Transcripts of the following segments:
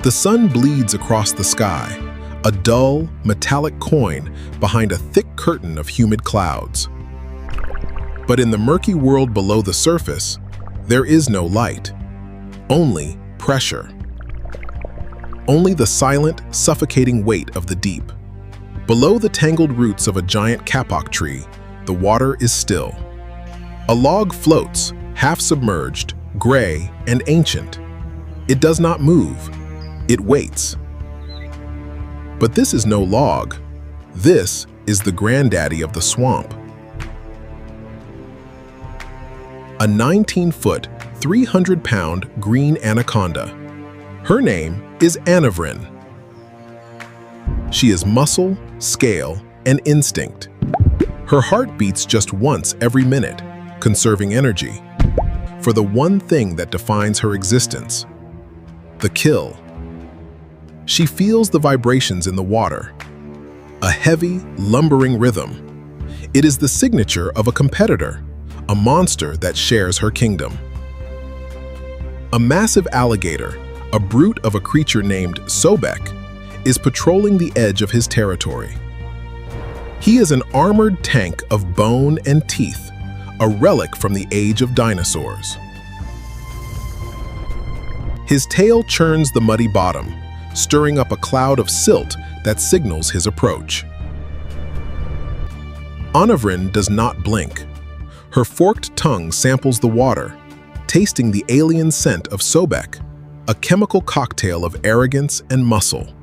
The sun bleeds across the sky, a dull, metallic coin behind a thick curtain of humid clouds. But in the murky world below the surface, there is no light, only pressure. Only the silent, suffocating weight of the deep. Below the tangled roots of a giant kapok tree, the water is still. A log floats, half-submerged, gray, and ancient. It does not move. It waits. But this is no log. This is the granddaddy of the swamp. A 19-foot, 300-pound green anaconda. Her name is Anavrin. She is muscle, scale, and instinct. Her heart beats just once every minute, conserving energy for the one thing that defines her existence: the kill. She feels the vibrations in the water, a heavy, lumbering rhythm. It is the signature of a competitor, a monster that shares her kingdom. A massive alligator, a brute of a creature named Sobek, is patrolling the edge of his territory. He is an armored tank of bone and teeth, a relic from the age of dinosaurs. His tail churns the muddy bottom, stirring up a cloud of silt that signals his approach. Anavrin does not blink. Her forked tongue samples the water, tasting the alien scent of Sobek, a chemical cocktail of arrogance and muscle.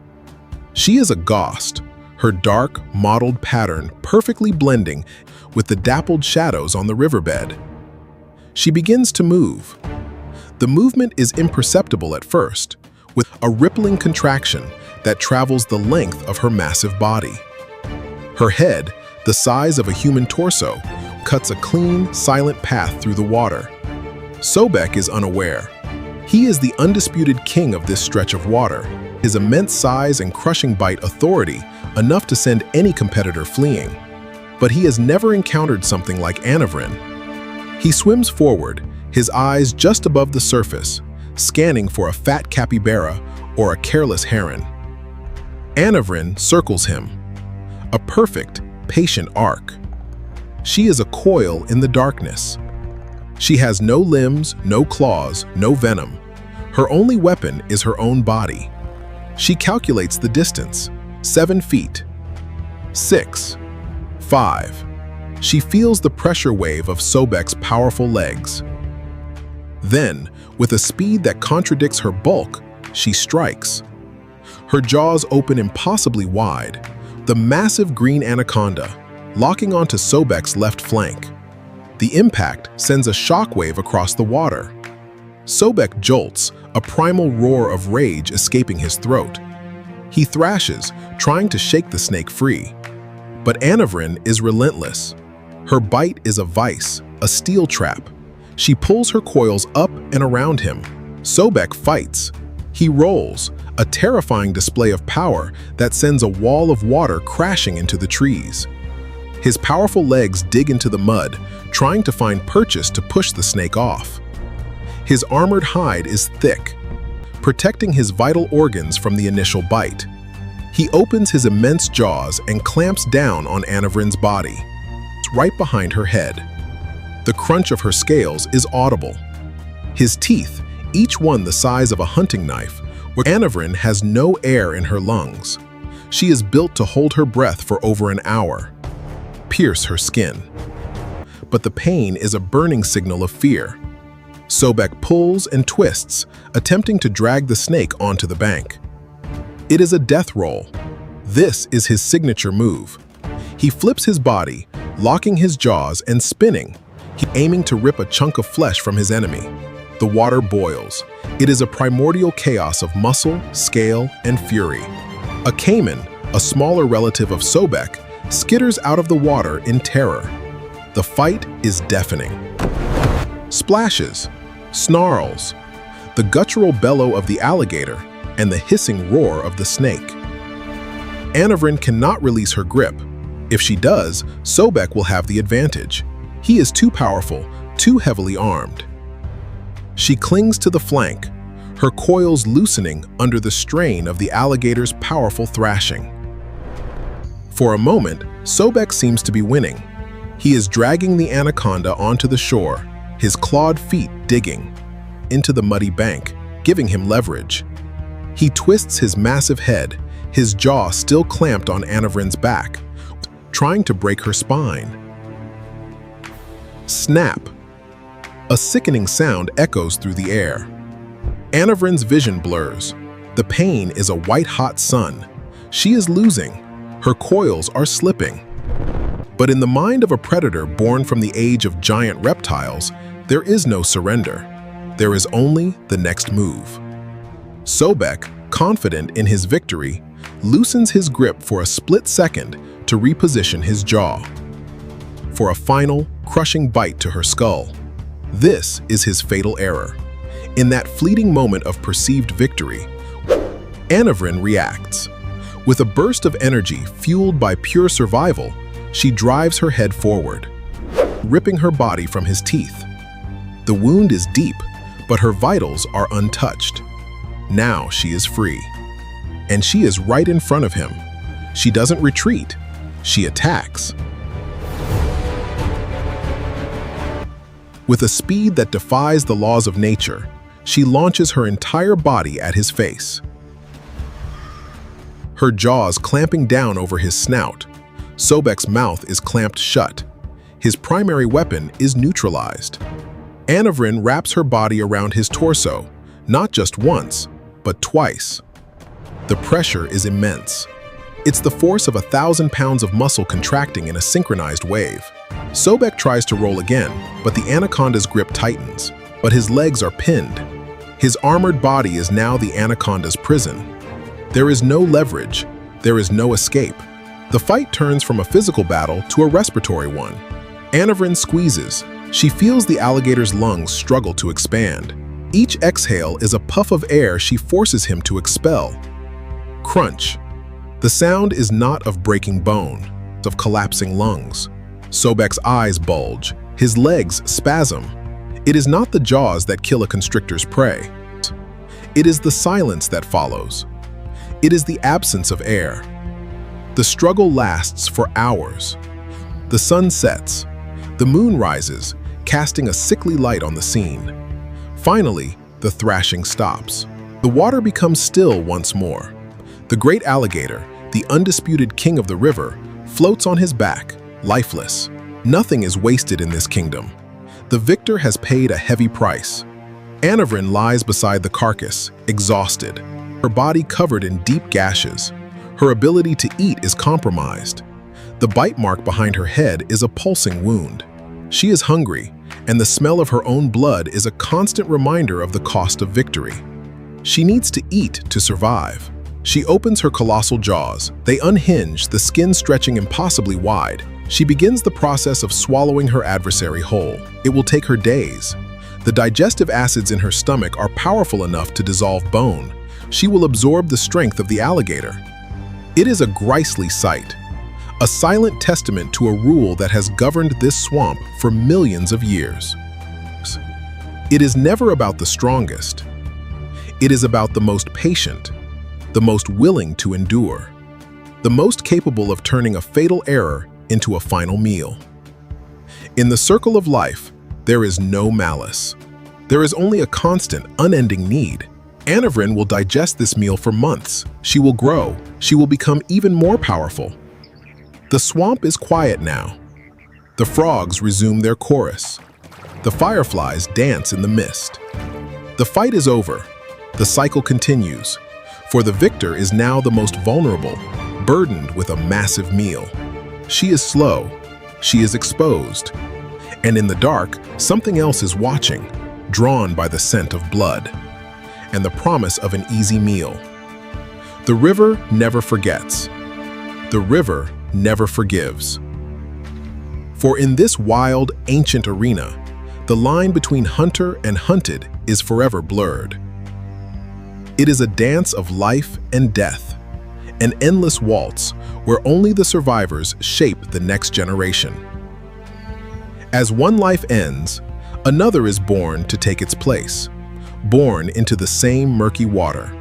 She is a ghost, her dark, mottled pattern perfectly blending with the dappled shadows on the riverbed. She begins to move. The movement is imperceptible at first, with a rippling contraction that travels the length of her massive body. Her head, the size of a human torso, cuts a clean, silent path through the water. Sobek is unaware. He is the undisputed king of this stretch of water, his immense size and crushing bite authority enough to send any competitor fleeing. But he has never encountered something like Anavrin. He swims forward, his eyes just above the surface, scanning for a fat capybara or a careless heron. Anavrin circles him, a perfect, patient arc. She is a coil in the darkness. She has no limbs, no claws, no venom. Her only weapon is her own body. She calculates the distance: 7 feet. 6. 5. She feels the pressure wave of Sobek's powerful legs. Then, with a speed that contradicts her bulk, she strikes. Her jaws open impossibly wide, the massive green anaconda locking onto Sobek's left flank. The impact sends a shockwave across the water. Sobek jolts, a primal roar of rage escaping his throat. He thrashes, trying to shake the snake free. But Anavrin is relentless. Her bite is a vice, a steel trap. She pulls her coils up and around him. Sobek fights. He rolls, a terrifying display of power that sends a wall of water crashing into the trees. His powerful legs dig into the mud, trying to find purchase to push the snake off. His armored hide is thick, protecting his vital organs from the initial bite. He opens his immense jaws and clamps down on Anavrin's body. It's right behind her head. The crunch of her scales is audible. His teeth, each one the size of a hunting knife, where Anavrin has no air in her lungs. She is built to hold her breath for over an hour, pierce her skin. But the pain is a burning signal of fear. Sobek pulls and twists, attempting to drag the snake onto the bank. It is a death roll. This is his signature move. He flips his body, locking his jaws and spinning, aiming to rip a chunk of flesh from his enemy. The water boils. It is a primordial chaos of muscle, scale, and fury. A caiman, a smaller relative of Sobek, skitters out of the water in terror. The fight is deafening. Splashes, snarls, the guttural bellow of the alligator, and the hissing roar of the snake. Anavrin cannot release her grip. If she does, Sobek will have the advantage. He is too powerful, too heavily armed. She clings to the flank, her coils loosening under the strain of the alligator's powerful thrashing. For a moment, Sobek seems to be winning. He is dragging the anaconda onto the shore, his clawed feet digging into the muddy bank, giving him leverage. He twists his massive head, his jaw still clamped on Anavrin's back, trying to break her spine. Snap! A sickening sound echoes through the air. Anavrin's vision blurs. The pain is a white-hot sun. She is losing. Her coils are slipping. But in the mind of a predator born from the age of giant reptiles, there is no surrender. There is only the next move. Sobek, confident in his victory, loosens his grip for a split second to reposition his jaw. For a final, crushing bite to her skull. This is his fatal error. In that fleeting moment of perceived victory, Anavrin reacts. With a burst of energy fueled by pure survival, she drives her head forward, ripping her body from his teeth. The wound is deep, but her vitals are untouched. Now she is free. And she is right in front of him. She doesn't retreat, she attacks. With a speed that defies the laws of nature, she launches her entire body at his face. Her jaws clamping down over his snout. Sobek's mouth is clamped shut. His primary weapon is neutralized. Anavrin wraps her body around his torso, not just once, but twice. The pressure is immense. It's the force of 1,000 pounds of muscle contracting in a synchronized wave. Sobek tries to roll again, but the anaconda's grip tightens, but his legs are pinned. His armored body is now the anaconda's prison. There is no leverage, there is no escape. The fight turns from a physical battle to a respiratory one. Anavrin squeezes. She feels the alligator's lungs struggle to expand. Each exhale is a puff of air she forces him to expel. Crunch. The sound is not of breaking bone, it's of collapsing lungs. Sobek's eyes bulge, his legs spasm. It is not the jaws that kill a constrictor's prey. It is the silence that follows. It is the absence of air. The struggle lasts for hours. The sun sets. The moon rises, casting a sickly light on the scene. Finally, the thrashing stops. The water becomes still once more. The great alligator, the undisputed king of the river, floats on his back, lifeless. Nothing is wasted in this kingdom. The victor has paid a heavy price. Anavrin lies beside the carcass, exhausted, her body covered in deep gashes. Her ability to eat is compromised. The bite mark behind her head is a pulsing wound. She is hungry, and the smell of her own blood is a constant reminder of the cost of victory. She needs to eat to survive. She opens her colossal jaws. They unhinge, the skin stretching impossibly wide. She begins the process of swallowing her adversary whole. It will take her days. The digestive acids in her stomach are powerful enough to dissolve bone. She will absorb the strength of the alligator. It is a grisly sight, a silent testament to a rule that has governed this swamp for millions of years. It is never about the strongest. It is about the most patient, the most willing to endure, the most capable of turning a fatal error into a final meal. In the circle of life, there is no malice. There is only a constant, unending need. Anavrin will digest this meal for months. She will grow. She will become even more powerful. The swamp is quiet now. The frogs resume their chorus. The fireflies dance in the mist. The fight is over. The cycle continues. For the victor is now the most vulnerable, burdened with a massive meal. She is slow. She is exposed. And in the dark, something else is watching, drawn by the scent of blood and the promise of an easy meal. The river never forgets. The river never forgives. For in this wild, ancient arena, the line between hunter and hunted is forever blurred. It is a dance of life and death, an endless waltz where only the survivors shape the next generation. As one life ends, another is born to take its place. born into the same murky water,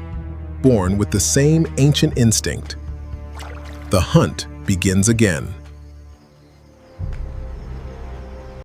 born with the same ancient instinct. The hunt begins again.